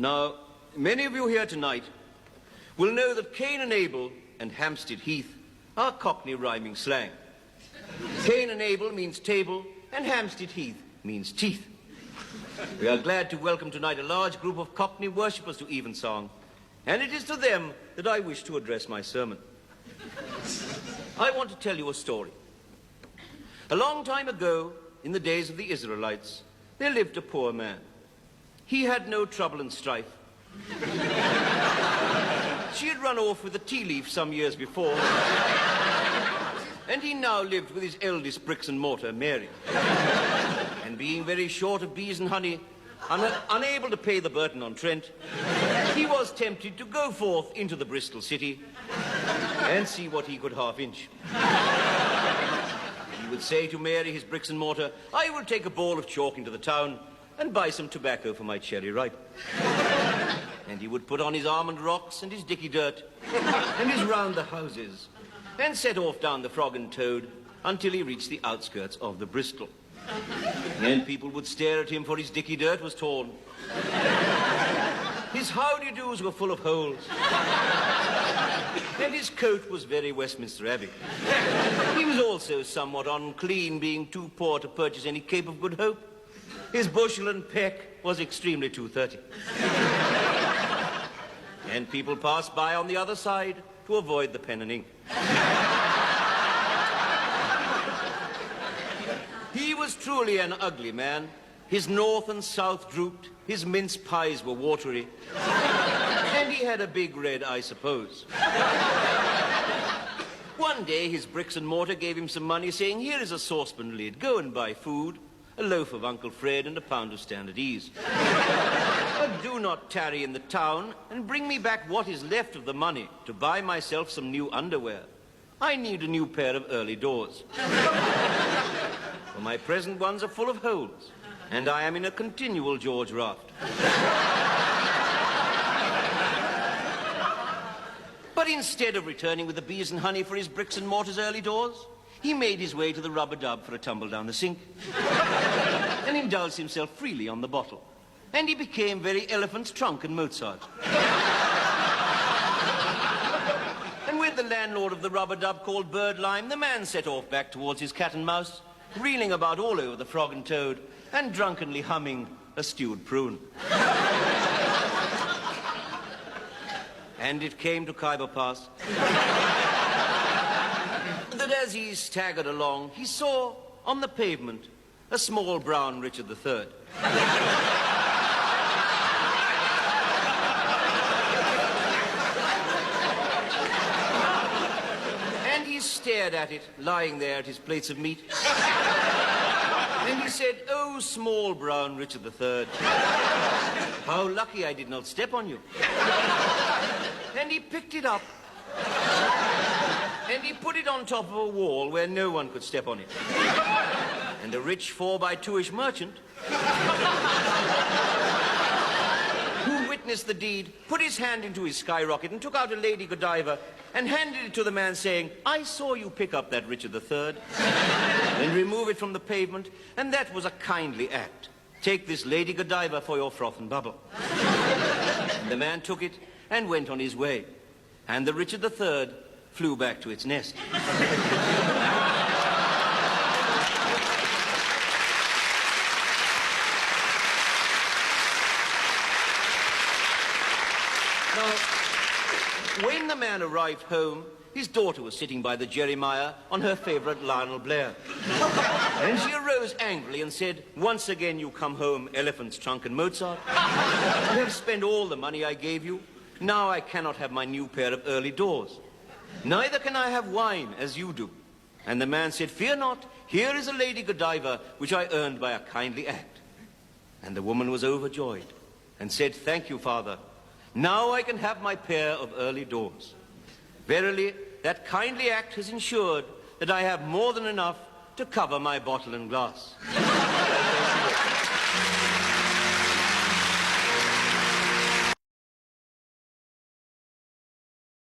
Now, many of you here tonight will know that Cain and Abel and Hampstead Heath are Cockney rhyming slang. Cain and Abel means table, and Hampstead Heath means teeth. We are glad to welcome tonight a large group of Cockney worshippers to Evensong, and it is to them that I wish to address my sermon. I want to tell you a story. A long time ago, in the days of the Israelites, there lived a poor man. He had no trouble and strife. She had run off with a tea leaf some years before, and he now lived with his eldest bricks and mortar, Mary. And being very short of bees and honey, unable to pay the burden on Trent, he was tempted to go forth into the Bristol city and see what he could half-inch. He would say to Mary, his bricks and mortar, "I will take a ball of chalk into the town and buy some tobacco for my cherry ripe." And he would put on his almond rocks and his dicky dirt and his round the houses and set off down the Frog and Toad until he reached the outskirts of the Bristol. And people would stare at him, for his dicky dirt was torn. His howdy-doos were full of holes. And his coat was very Westminster Abbey. He was also somewhat unclean, being too poor to purchase any Cape of Good Hope. His bushel and peck was extremely 230. And people passed by on the other side to avoid the pen and ink. He was truly an ugly man. His north and south drooped, his mince pies were watery, and he had a big red eye, I suppose. One day his bricks and mortar gave him some money, saying, "Here is a saucepan lid, go and buy food, a loaf of Uncle Fred and a pound of standard ease. But do not tarry in the town, and bring me back what is left of the money to buy myself some new underwear. I need a new pair of early doors. For my present ones are full of holes, and I am in a continual George raft." But instead of returning with the bees and honey for his bricks and mortar's early doors, he made his way to the rub-a-dub for a tumble down the sink and indulged himself freely on the bottle. And he became very Elephant's Trunk and Mozart. And when the landlord of the rub-a-dub called Birdlime, the man set off back towards his cat and mouse, reeling about all over the Frog and Toad and drunkenly humming a stewed prune. And it came to Khyber Pass that as he staggered along, he saw on the pavement a small brown Richard III. And he stared at it, lying there at his plates of meat. And he said, "Oh, small brown Richard III, how lucky I did not step on you." And he picked it up, and he put it on top of a wall where no one could step on it. And a rich 4x2-ish merchant, who witnessed the deed, put his hand into his skyrocket and took out a Lady Godiva and handed it to the man, saying, "I saw you pick up that Richard III and remove it from the pavement, and that was a kindly act. Take this Lady Godiva for your froth and bubble." And the man took it and went on his way, and the Richard III flew back to its nest. Now, when the man arrived home, his daughter was sitting by the Jeremiah on her favorite Lionel Blair. And she arose angrily and said, "Once again you come home, Elephant's Trunk and Mozart. You have spent all the money I gave you. Now I cannot have my new pair of early doors. Neither can I have wine, as you do." And the man said, "Fear not, here is a Lady Godiva, which I earned by a kindly act." And the woman was overjoyed and said, "Thank you, father. Now I can have my pair of early doors. Verily, that kindly act has ensured that I have more than enough to cover my bottle and glass."